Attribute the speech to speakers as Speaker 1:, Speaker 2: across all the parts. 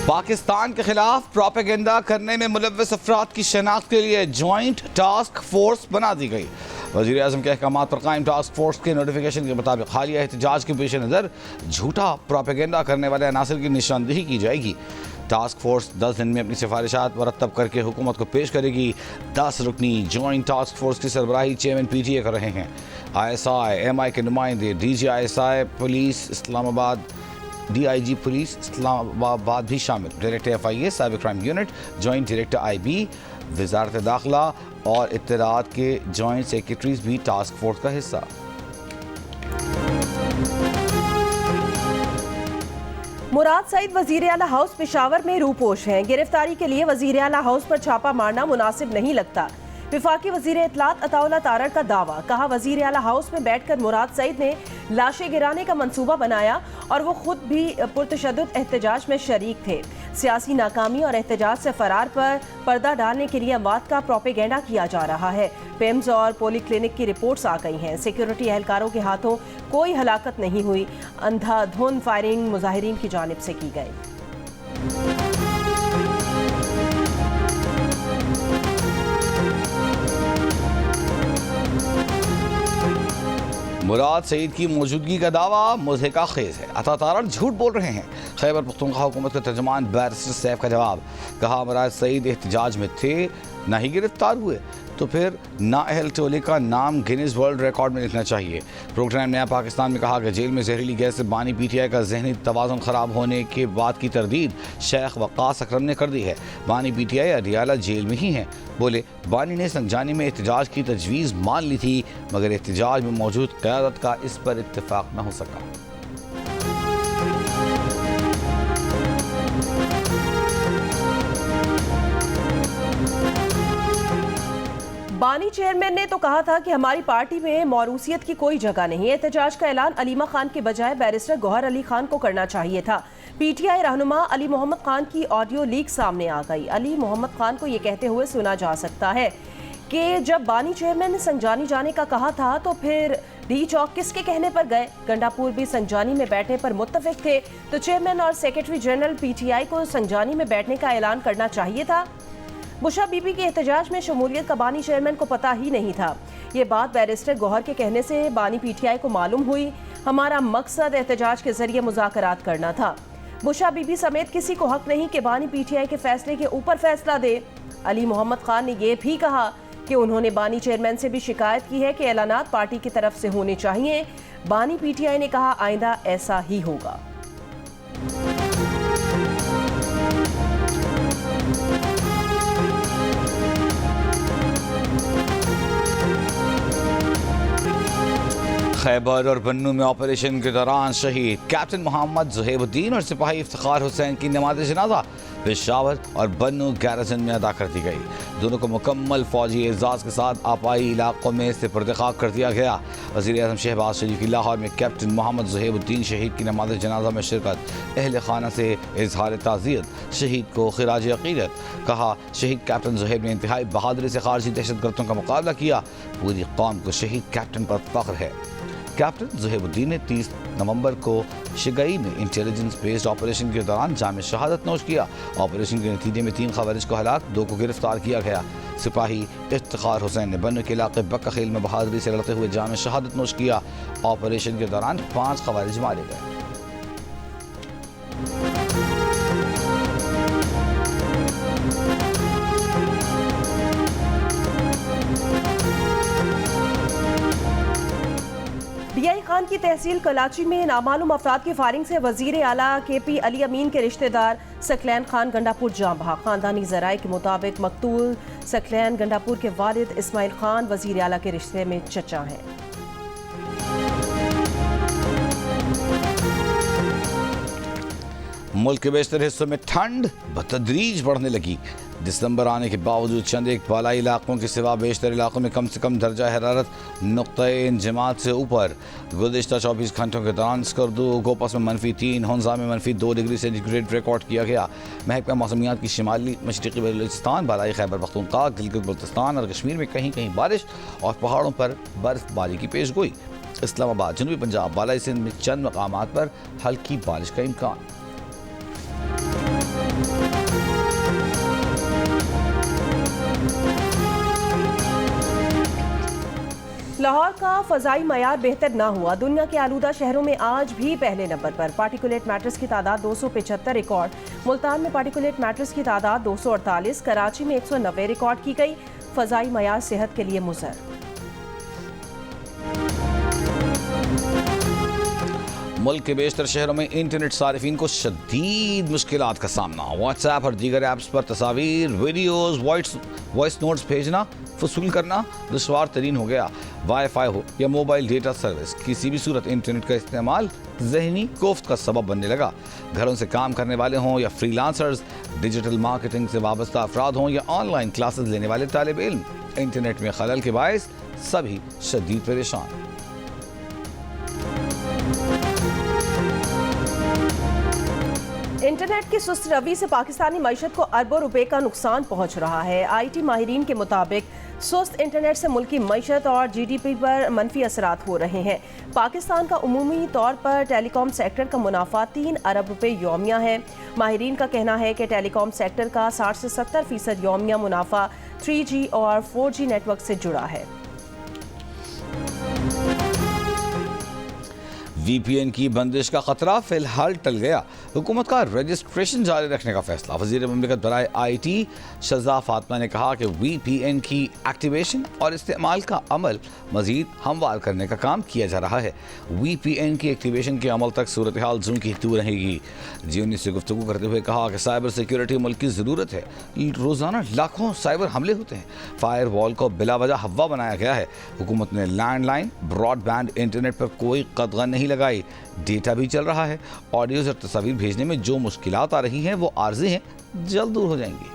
Speaker 1: पाकिस्तान के खिलाफ प्रोपेगेंडा करने में मुलव्वस अफराद की शनाख्त के लिए जॉइंट टास्क फोर्स बना दी गई। वज़ीर आज़म के अहकामात पर कायम टास्क फोर्स के नोटिफिकेशन के मुताबिक हालिया एहतजाज के पेश नज़र झूठा प्रोपेगेंडा करने वाले अनासर की निशानदेही की जाएगी। टास्क फोर्स 10 दिन में अपनी सिफारिशात मुरतब करके हुकूमत को पेश करेगी। 10 रुकनी जॉइंट टास्क फोर्स की सरबराही चेयरमैन PTA कर रहे हैं। ISI MI के नुमाइंदे DG ISI police Islamabad, DIG police Islamabad भी शामिल, director FIA cyber crime unit, joint director IB, वजारत दाखिला और इत्तलाआत के जॉइंट सेक्रेटरीज भी टास्क फोर्स का हिस्सा।
Speaker 2: मुराद सईद वजीर आला हाउस पेशावर में रूपोश हैं। गिरफ्तारी के लिए वजीर आला हाउस पर छापा मारना मुनासिब नहीं लगता। विफाकी वजीर इत्तलात अताउल्लाह तारड़ का दावा, कहा वजीर आला हाउस में बैठकर मुराद सईद ने लाशें गिराने का मंसूबा बनाया और वो खुद भी पुरतशद्दुद एहतजाज में शरीक थे। सियासी नाकामी और एहतजाज से फरार पर पर्दा डालने के लिए अमवात का प्रोपेगेंडा किया जा रहा है। पेम्स और पोली क्लिनिक की रिपोर्ट्स आ गई हैं। सिक्योरिटी एहलकारों के हाथों कोई हलाकत नहीं हुई। अंधाधुंध फायरिंग मुजाहिरीन की जानिब से की गई।
Speaker 1: मुराद सईद की मौजूदगी का दावा मुज़हिका खेज है। अता तारड़ झूठ बोल रहे हैं। खैबर पख्तूनख्वा हुकूमत के तर्जुमान बैरिस्टर सैफ का जवाब, कहा मुराद सईद एहतजाज में थे, ना ही गिरफ्तार हुए, तो फिर नाअहल टोले का नाम गिनीज वर्ल्ड रिकॉर्ड में लिखना चाहिए। प्रोग्राम नया पाकिस्तान में कहा कि जेल में जहरीली गैस से बानी PTI का जहनी तवाज़ुन ख़राब होने के बाद की तरदीद शेख वक़ास अकरम ने कर दी है। बानी PTI अडियाला जेल में ही हैं। बोले बानी ने संजानी में एहतजाज की तजवीज़ मान ली थी, मगर एहतजाज में मौजूद क़यादत का इस पर इत्तेफाक न हो सका।
Speaker 2: बानी चेयरमैन ने तो कहा था कि हमारी पार्टी में मौरूसियत की कोई जगह नहीं। एहतजाज का ऐलान अलीमा खान के बजाय बैरिस्टर गौहर अली खान को करना चाहिए था। PTI रहनुमा अली मोहम्मद खान की ऑडियो लीक सामने आ गई। अली मोहम्मद खान को ये कहते हुए सुना जा सकता है कि जब बानी चेयरमैन ने संजानी जाने का कहा था तो फिर डी चौक किसके कहने पर गए? गंडापुर भी संजानी में बैठने पर मुत्तफिक थे, तो चेयरमैन और सेक्रेटरी जनरल PTI को संजानी में बैठने का ऐलान करना चाहिए था। बुशा बीबी के एहतजाज में शमूलियत का बानी चेयरमैन को पता ही नहीं था। ये बात बैरिस्टर गौहर के कहने से बानी PTI को मालूम हुई। हमारा मकसद एहतजाज के जरिए मुज़ाकरात करना था। बुशा बीबी समेत किसी को हक नहीं कि बानी PTI के फैसले के ऊपर फैसला दे। अली मोहम्मद खान ने यह भी कहा कि उन्होंने बानी चेयरमैन से भी शिकायत की है कि ऐलानात पार्टी की तरफ से होने चाहिए। बानी PTI ने कहा आइंदा ऐसा ही होगा।
Speaker 1: खैबर और बन्नू में ऑपरेशन के दौरान शहीद कैप्टन मोहम्मद ज़ुहैबुद्दीन और सिपाही इफ्तिखार हुसैन की नमाज जनाजा पेशावर और बन्नू गैरसन में अदा कर दी गई। दोनों को मुकम्मल फौजी एजाज के साथ आपाई इलाकों में सिपर्द-ए-खाक कर दिया गया। वज़ीर आज़म शहबाज शरीफ की लाहौर में कैप्टन मोहम्मद ज़ुहैबुद्दीन शहीद की नमाज जनाजा में शिरकत, अहल खाना से इजहार ताज़ियत, शहीद को खिराज अक़ीदत। कहा शहीद कैप्टन ज़ुहैब ने इंतहाई बहादुरी से खारजी दहशतगर्दों का मुकाबला किया। पूरी कौम को शहीद कैप्टन पर फ़ख्र है। कैप्टन ज़ुहैबुद्दीन ने 30 नवंबर को शिगई में इंटेलिजेंस बेस्ड ऑपरेशन के दौरान जाम शहादत नोश किया। ऑपरेशन के नतीजे में 3 खवारिज को हलाक, 2 को गिरफ्तार किया गया। सिपाही इफ्तिखार हुसैन ने बन्नू के इलाके बक्का-खेल में बहादुरी से लड़ते हुए जाम शहादत नोश किया। ऑपरेशन के दौरान 5 खवारिज मारे गए।
Speaker 2: DI खान की तहसील कलाची में नामालूम अफराद की फायरिंग से वजीर आला KP अली अमीन के रिश्तेदार सकलैन खान गंडापुर जाँ बहा। खानदानी ज़राए के मुताबिक मकतूल सकलैन गंडापुर के वालिद इस्माइल खान वजीर आला के रिश्ते में चचा हैं।
Speaker 1: मुल्क के बेशतर हिस्सों में ठंड बतदरीज बढ़ने लगी। दिसंबर आने के बावजूद चंद एक बालाई इलाकों के सिवा बेशतर इलाकों में कम से कम दर्जा हरारत नुक़्ते इंजमात से ऊपर। गुज़िश्ता 24 घंटों के दौरान स्कर्दू गोपस में -3, हुंजा में -2 डिग्री सेंटीग्रेड रिकॉर्ड किया गया। महकमा मौसमियात की शिमाली मशरक़ी बलूचिस्तान, बालाई खैबर पख्तूनख्वा, गिलगित बल्तिस्तान और कश्मीर में कहीं कहीं बारिश और पहाड़ों पर बर्फबारी की पेशगोई। इस्लामाबाद, जनूबी पंजाब, बालाई सिंध में चंद मकामात पर हल्की बारिश का इम्कान।
Speaker 2: लाहौर का फजाई मयार बेहतर ना हुआ। दुनिया के आलूदा शहरों में आज भी पहले नंबर पर। पार्टिकुलेट मैटर्स की तादाद 275 रिकॉर्ड। मुल्तान में पार्टिकुलेट मैटर्स की तादाद 248, कराची में 190 रिकॉर्ड की गई। फजाई मयार सेहत के लिए मुज़र।
Speaker 1: मुल्क के बेशतर शहरों में इंटरनेट सारिफिन को शदीद मुश्किलात का सामना। व्हाट्सएप और दीगर ऐप्स पर तस्वीर, वीडियोस, वॉइस नोट्स भेजना, वसूल करना दुश्वार तरीन हो गया। वाईफाई हो या मोबाइल डेटा सर्विस, किसी भी सूरत इंटरनेट का इस्तेमाल ज़हनी कोफ्त का सबब बनने लगा। घरों से काम करने वाले हों या फ्रीलांसर्स, डिजिटल मार्केटिंग से वाबस्ता अफराद हों या ऑनलाइन क्लासेस लेने वाले तालिब इल्म, इंटरनेट में खलल के बायस सभी शदीद परेशान।
Speaker 2: इंटरनेट की सुस्त रवि से पाकिस्तानी मईशत को अरबों रुपए का नुकसान पहुंच रहा है। आईटी माहिरीन के मुताबिक सुस्त इंटरनेट से मुल्की मईशत और जीडीपी पर मनफी असरात हो रहे हैं। पाकिस्तान का उमूमी तौर पर टेलीकॉम सेक्टर का मुनाफा 3 अरब रुपए यौमिया है। माहिरीन का कहना है कि टेलीकॉम सेक्टर का 60 से 70% यौमिया मुनाफा 3G और 4G नेटवर्क से जुड़ा है।
Speaker 1: VPN की बंदिश का खतरा फिलहाल टल गया। हुकूमत का रजिस्ट्रेशन जारी रखने का फैसला। वज़ीर मुमलिकत बराए IT शज़ा फातिमा ने कहा कि VPN की एक्टिवेशन और इस्तेमाल का अमल मज़ीद हमवार करने का काम किया जा रहा है। VPN की एक्टिवेशन के अमल तक सूरत हाल जूं की तू रहेगी। G19 से गुफ्तगू करते हुए कहा कि साइबर सिक्योरिटी मुल्क की ज़रूरत है। रोज़ाना लाखों साइबर हमले होते हैं। फायर वॉल को बिला वजह हवा बनाया गया है। हुकूमत ने लैंडलाइन ब्रॉडबैंड इंटरनेट पर कोई कदगन नहीं लगाई। डेटा भी चल रहा है। ऑडियोज और तस्वीर भेजने में जो मुश्किलात आ रही हैं वो आर्जी हैं, जल्द दूर हो जाएंगी।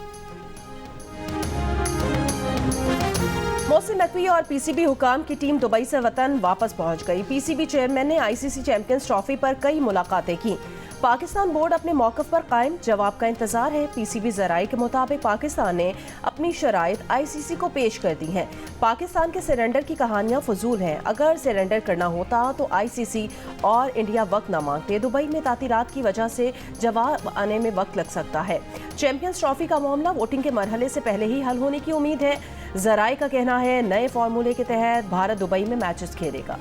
Speaker 2: मोहसिन नकवी और PCB हुकाम की टीम दुबई से वतन वापस पहुंच गई। PCB चेयरमैन ने ICC चैंपियंस ट्रॉफी पर कई मुलाकातें की। पाकिस्तान बोर्ड अपने मौक़िफ़ पर कायम, जवाब का इंतजार है। PCB ज़राए के मुताबिक पाकिस्तान ने अपनी शराइत ICC को पेश कर दी हैं। पाकिस्तान के सरेंडर की कहानियां फजूल हैं। अगर सरेंडर करना होता तो ICC और इंडिया वक्त न मांगते। दुबई में तातीरात की वजह से जवाब आने में वक्त लग सकता है। चैंपियंस ट्रॉफी का मामला वोटिंग के मरहले से पहले ही हल होने की उम्मीद है। ज़राए का कहना है नए फार्मूले के तहत भारत दुबई में मैचेस खेलेगा।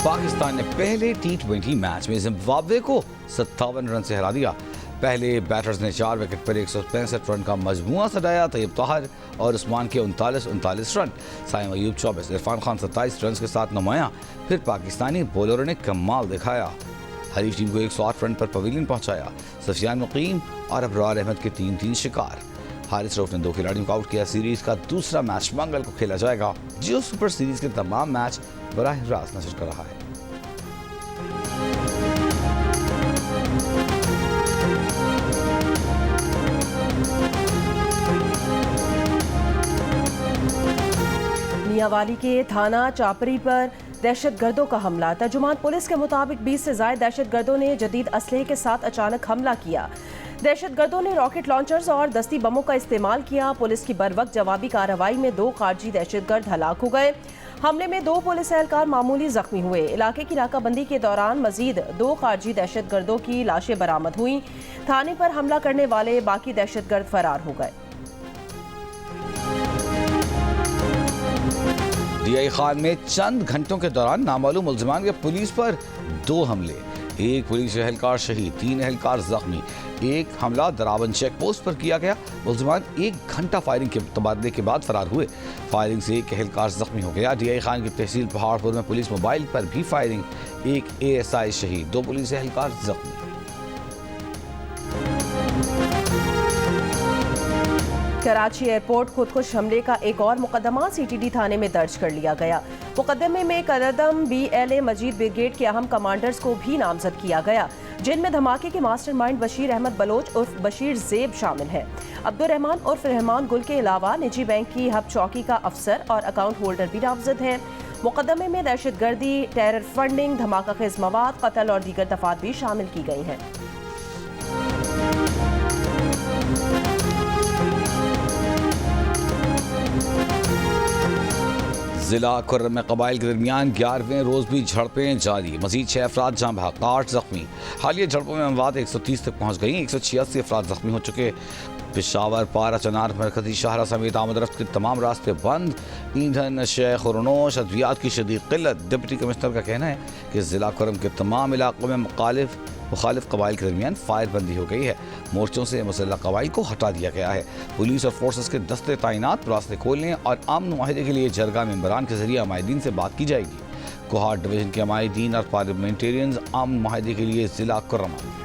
Speaker 1: पाकिस्तान ने पहले T20 मैच में जिम्बाब्वे को 57 रन से हरा दिया। पहले बैटर्स ने 4 विकेट पर 165 रन का मजमूआ सजाया। तैयब ताहिर और उस्मान के 39 रन, साइम अयूब 24, इरफान खान 27 रन के साथ नुमाया। फिर पाकिस्तानी बॉलरों ने कमाल दिखाया। हरीफ टीम को 108 रन पर पवेलियन पहुंचाया। सफियान मुकीम और अबरार अहमद के 3 शिकार। हारिस रऊफ ने 2 खिलाड़ियों को आउट किया। सीरीज का दूसरा मैच मंगल को खेला जाएगा। जियो सुपर सीरीज के तमाम मैच बराह रास्त नशर कर रहा है।
Speaker 2: मियांवाली के थाना चापरी पर दहशतगर्दों का हमला। तर्जुमान पुलिस के मुताबिक 20 से ज्यादा दहशतगर्दों ने जदीद असलहे के साथ अचानक हमला किया। दहशतगर्दों ने रॉकेट लॉन्चर्स और दस्ती बमों का इस्तेमाल किया। पुलिस की बरवक्त जवाबी कार्रवाई में 2 खारजी दहशतगर्द हलाक हो गए। हमले में 2 पुलिस एहलकार मामूली जख्मी हुए। इलाके की नाकाबंदी के दौरान मजीद 2 खारजी दहशतगर्दों की लाशें बरामद हुई। थाने पर हमला करने वाले बाकी दहशतगर्द फरार हो गए।
Speaker 1: DI खान में चंद घंटों के दौरान नामालूम मुल्जिमान के पुलिस पर 2 हमले। एक पुलिस एहलकार शहीद, 3 एहलकार जख्मी। एक हमला दरावन चेक पोस्ट पर किया गया। मुल्जिमान 1 घंटा फायरिंग के तबादले के बाद फरार हुए। फायरिंग से एक एहलकार जख्मी हो गया। DI खान की तहसील पहाड़पुर में पुलिस मोबाइल पर भी फायरिंग। एक ASI शहीद, 2 पुलिस एहलकार जख्मी।
Speaker 2: कराची एयरपोर्ट खुदकुश हमले का एक और मुकदमा CTD थाने में दर्ज कर लिया गया। मुकदमे में कदम BLA मजीद ब्रिगेड के अहम कमांडर्स को भी नामजद किया गया, जिनमें धमाके के मास्टरमाइंड बशीर अहमद बलोच उर्फ बशीर ज़ेब शामिल है। अब्दुल रहमान उर्फ रहमान गुल के अलावा निजी बैंक की हब चौकी का अफसर और अकाउंट होल्डर भी नामजद हैं। मुकदमे में दहशतगर्दी, टेरर फंडिंग, धमाका खेज मवाद, कत्ल और दीगर दफात भी शामिल की गई हैं।
Speaker 1: जिला खुर्रम में कबाइल के दरमियान 11वें रोज भी झड़पें जारी, मजीद 6 अफराद जाँ बहक, 8 जख्मी। हालिया झड़पों में अमवात 130 तक पहुँच गई, 186 अफराद जख्मी हो चुके। पेशावर, पारा, चनार, मरकजी शाहरा समेत आमदरफ्त के तमाम रास्ते बंद। ईंधन, शेख और नोश, अद्वियात की शदीद किल्लत। डिप्टी कमिश्नर का कहना है कि जिला खुर्रम के तमाम इलाकों में मुखालिफ कबाइल के दरमियान फायरबंदी हो गई है। मोर्चों से मुसल्लह कबाइल को हटा दिया गया है। पुलिस और फोर्सेस के दस्ते तैनात, रास्ते खोलने और अमन मुआहदे के लिए जरगा मेंबरान के जरिए अमायदीन से बात की जाएगी। कोहाट डिवीजन के अमायदीन और पार्लियामेंटेरियंस अमन मुआहदे के लिए जिला खुर्रम आएंगे।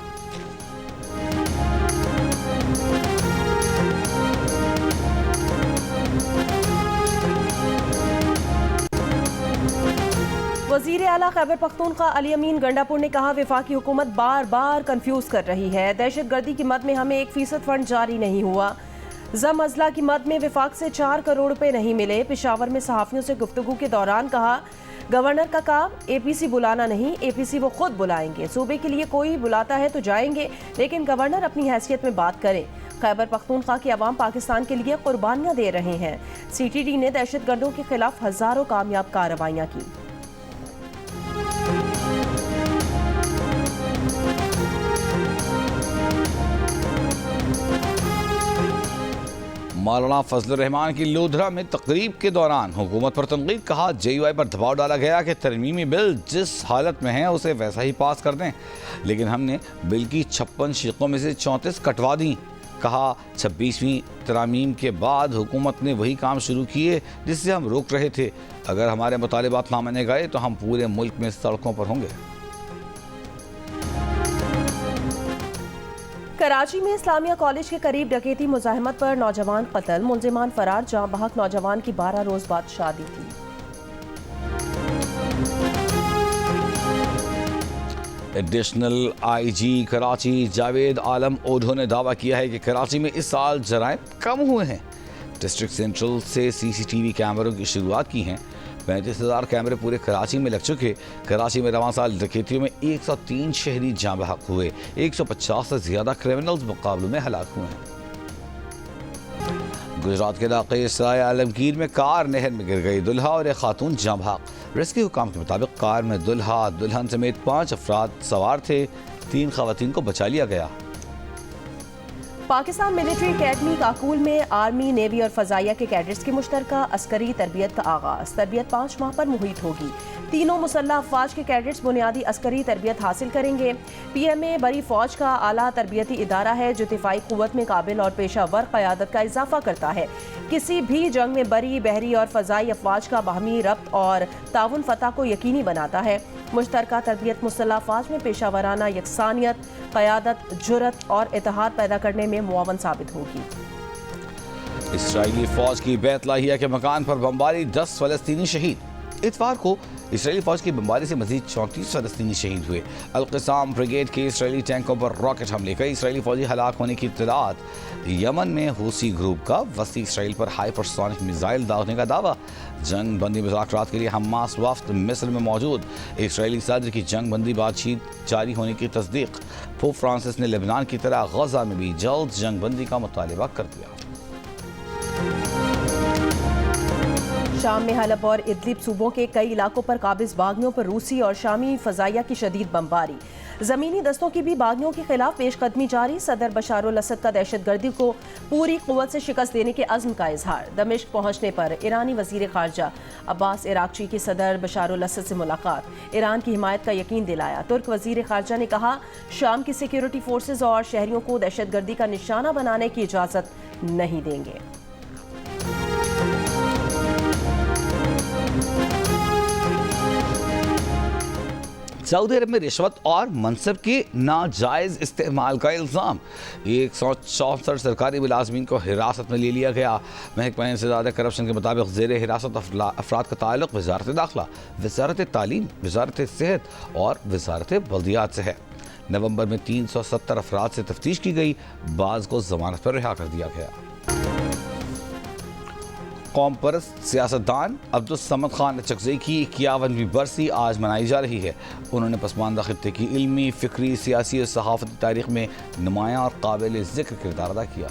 Speaker 2: वज़ीर आला खैबर पख्तूनख्वा अली अमीन गंडापुर ने कहा, वफाकी हुकूमत बार बार कंफ्यूज कर रही है। दहशत गर्दी की मद में हमें 1% फंड जारी नहीं हुआ। जम अजला की मद में विफाक से 4 करोड़ रुपए नहीं मिले। पेशावर में सहाफ़ियों से गुफ्तगू के दौरान कहा, गवर्नर का काम APC बुलाना नहीं, APC वो खुद बुलाएंगे। सूबे के लिए कोई बुलाता है तो जाएंगे, लेकिन गवर्नर अपनी हैसियत में बात करें। खैबर पख्तूनख्वा के अवाम पाकिस्तान के लिए कुर्बानियाँ दे रहे हैं। CTD ने दहशत गर्दों के खिलाफ हज़ारों कामयाब कार्रवाइयाँ की।
Speaker 1: मौलाना फजलुर रहमान की लोधरा में तकरीब के दौरान हुकूमत पर तनकीद, कहा JUI पर दबाव डाला गया कि तरमीमी बिल जिस हालत में है उसे वैसा ही पास कर दें, लेकिन हमने बिल की 56 शीकों में से 34 कटवा दी। कहा 26वीं तरमीम के बाद हुकूमत ने वही काम शुरू किए जिससे हम रोक रहे थे। अगर हमारे मुतालिबात ना माने गए तो हम पूरे मुल्क में सड़कों पर होंगे।
Speaker 2: कराची में इस्लामिया कॉलेज के करीब डकैती मुज़ाहमत पर नौजवान कत्ल, मुलजिमान फरार, जाँ बहक नौजवान की 12 रोज बाद शादी थी।
Speaker 1: एडिशनल IG कराची जावेद आलम ओढो ने दावा किया है कि कराची में इस साल जराइम कम हुए हैं। डिस्ट्रिक्ट सेंट्रल से CCTV कैमरों की शुरुआत की हैं। 35,000 कैमरे पूरे कराची में लग चुके। कराची में रवां साल डकैतियों में 103 शहरी जाँ बहक हुए। 150 से ज्यादा क्रिमिनल्स मुकाबलों में हलाक हुए हैं। गुजरात के इलाके सराय आलमगीर में कार नहर में गिर गई, दुल्हा और एक खातून जाँ बहक। रेस्क्यू हुकाम के मुताबिक कार में दुल्हा दुल्हन समेत 5 अफराद सवार थे। 3 खवातीन को बचा लिया गया।
Speaker 2: पाकिस्तान मिलिट्री अकेडमी काकूल में आर्मी, नेवी और फजाइया के कैडेट्स की मुश्तरका अस्करी तरबियत का आगाज। तरबियत 5 माह पर मुहित होगी। तीनों मुसल्लह अफवाज के कैडेट्स बुनियादी अस्करी तरबियत हासिल करेंगे। PMA बड़ी फौज का आला तरबियती इदारा है जो दिफाई कुव्वत में काबिल और पेशा वर क़यादत का इजाफा करता है। किसी भी जंग में बरी, बहरी और फजाई अफवाज का बाहमी रब्त और ताउन फतह को यकीनी बनाता है। मुश्तरका तरबियत मुसल्लह अफवाज में पेशा वराना यकसानियत, क़यादत, जुरत और इत्तेहाद पैदा करने में मुआवन साबित होगी।
Speaker 1: इसराइली फौज की बैत लाहिया के मकान पर बमबारी, 10 फ़लस्तीनी शहीद। इतवार को इसराइली फौज की बमबारी से मजीद 34 फ़लस्तीनी शहीद हुए। अल-क़िसाम ब्रिगेड के इसराइली टैंकों पर रॉकेट हमले, कई इसराइली फौजी हलाक होने की इत्तलात। यमन में हूसी ग्रुप का वसी इसराइल पर हाइपरसोनिक मिसाइल दागने का दावा। जंग बंदी मुज़ाकरात के लिए हमास वफ्द मिस्र में मौजूद। इसराइली सदर की जंग बंदी बातचीत जारी होने की तस्दीक। पोप फ्रांसिस ने लेबनान की तरह गजा में भी जल्द जंग बंदी का मुतालिबा कर दिया।
Speaker 2: शाम में हलब और इदलिब सूबों के कई इलाकों पर काबिज बागियों पर रूसी और शामी फजाइया की शदीद बमबारी। ज़मीनी दस्तों की भी बागियों के खिलाफ पेशकदमी जारी। सदर बशारुल असद का दहशत गर्दी को पूरी कुव्वत से शिकस्त देने के अज़्म का इजहार। दमिश्क पहुंचने पर ईरानी वज़ीर ख़ारजा अब्बास इराक़ची की सदर बशारुल असद से मुलाकात, ईरान की हिमायत का यकीन दिलाया। तुर्क वज़ीर ख़ारजा ने कहा, शाम की सिक्योरिटी फोर्सेज और शहरियों को दहशत गर्दी का निशाना बनाने की इजाज़त नहीं देंगे।
Speaker 1: सऊदी अरब में रिश्वत और मनसब के नाजायज़ इस्तेमाल का इल्ज़ाम। 164 सरकारी मुलाजमीन को हिरासत में ले लिया गया। महकमा इंसदाद करप्शन के मुताबिक ज़ेर हिरासत अफराद का ताल्लुक़ वज़ारत दाखिला, वज़ारत तालीम, वज़ारत सेहत और वज़ारत बल्दियात से है। नवंबर में 370 अफराद से तफ्तीश की गई, बाज़ को ज़मानत पर रिहा कर दिया गया। कौम परस्त सियासतदान अब्दुल समद खान चकज़ई की 51वीं बरसी आज मनाई जा रही है। उन्होंने पसमानदा खित्ते की इल्मी, फ़िक्री, सियासी और सहाफ़ती तारीख़ में नुमायाँ और काबिल ज़िक्र किरदार अदा किया।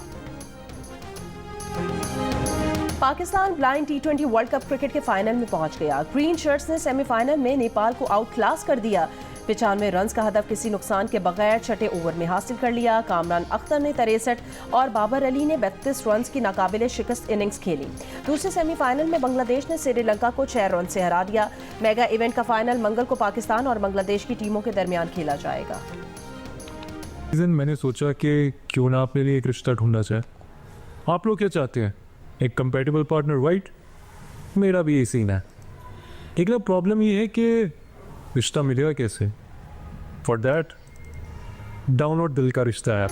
Speaker 2: Pakistan blind T20 world cup cricket के फाइनल में पहुंच गया। ग्रीन शर्ट्स ने सेमीफाइनल में नेपाल को आउट क्लास कर दिया। 95 रन का हदफ किसी नुकसान के बगैर छठे ओवर में हासिल कर लिया। कामरान अख्तर ने 63 और बाबर अली ने 32 रन की नाकाबिले शिकस्त इनिंग्स खेली। दूसरे सेमीफाइनल में बांग्लादेश ने श्रीलंका को 6 रन से हरा दिया। मेगा इवेंट का फाइनल मंगल को पाकिस्तान और बांग्लादेश की टीमों के दरमियान खेला जाएगा।
Speaker 3: मैंने सोचा कि क्यों ना अपने लिए एक रिश्ता ढूंढना चाहे। आप लोग क्या चाहते हैं? एक कंपेटेबल पार्टनर, राइट? मेरा भी यही सीन है। एक ना प्रॉब्लम ये है कि रिश्ता मिलेगा कैसे? फॉर दैट डाउनलोड दिल का रिश्ता ऐप।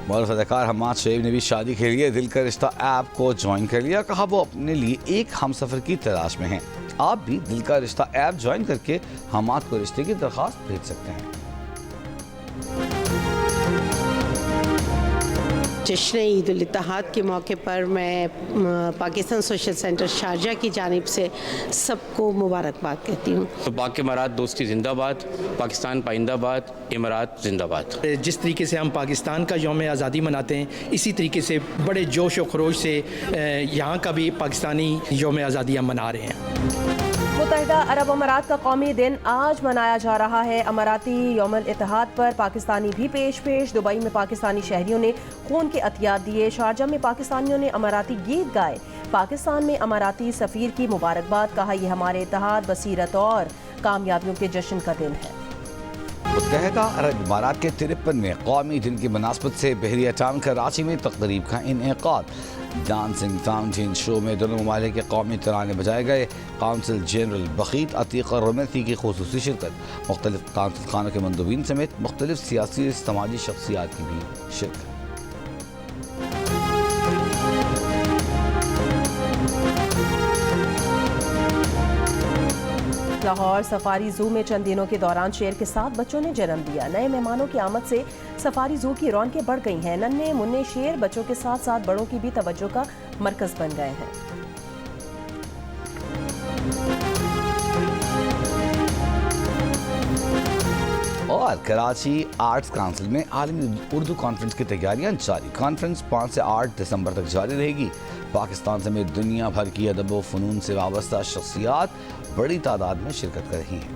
Speaker 1: मौलवी अदाकार हम्माद शोएब ने भी शादी के लिए दिल का रिश्ता ऐप को ज्वाइन कर लिया। कहा वो अपने लिए एक हमसफर की तलाश में हैं। आप भी दिल का रिश्ता ऐप ज्वाइन करके हम्माद को रिश्ते की दरख्वास्त भेज सकते हैं।
Speaker 4: जश्न ईद उल इत्तेहाद के मौके पर मैं पाकिस्तान सोशल सेंटर शारजा की जानिब से सबको मुबारकबाद कहती हूँ।
Speaker 5: तो पाक इमारात दोस्ती जिंदाबाद, पाकिस्तान पाइंदाबाद, इमारात जिंदाबाद।
Speaker 6: जिस तरीके से हम पाकिस्तान का यौम आज़ादी मनाते हैं, इसी तरीके से बड़े जोश व खरोश से यहाँ का भी पाकिस्तानी यौम आज़ादी हम मना रहे हैं।
Speaker 2: मुत्तहिदा अरब अमारात का कौमी दिन आज मनाया जा रहा है। अमाराती यौमुल इत्तेहाद पर पाकिस्तानी भी पेश। दुबई में पाकिस्तानी शहरियों ने खून के अतियात दिए। शारजा में पाकिस्तानियों ने अमाराती गीत गाए। पाकिस्तान में अमाराती सफ़ीर की मुबारकबाद। कहा यह हमारे इत्तेहाद, बसीरत और कामयाबियों के जश्न का दिन है।
Speaker 1: मुत्तहिदा अरब अमारात के 53वें कौमी दिन की मुनासबत से बहरिया टाउन कराची में तक़रीब का इनेकाद। डांसिंग फाउंटेन शो में दोनों ममालिक के कौमी तराने बजाए गए। काउंसिल जनरल बखीत अतीक और रोमैती की खुसूसी शिरकत। मुख्तलिफ काउंसिल खानों के मंदूबीन समेत मुख्तलिफ सियासी समाजी शख्सियात की भी शिरकत।
Speaker 2: लाहौर सफारी जू में चंद दिनों के दौरान शेर के 7 बच्चों ने जन्म दिया। नए मेहमानों की आमद से सफारी जू की रौनकें बढ़ गई हैं। नन्हे मुन्ने शेर बच्चों के साथ साथ बड़ों की भी तवज्जो का मरकज बन गए हैं।
Speaker 1: और कराची आर्ट्स काउंसिल में आलमी उर्दू कॉन्फ्रेंस की तैयारियां जारी। कॉन्फ्रेंस 5 से 8 दिसंबर तक जारी रहेगी। पाकिस्तान समेत दुनिया भर की अदब व फ़नून से वाबस्ता शख्सियात बड़ी तादाद में शिरकत कर रही हैं।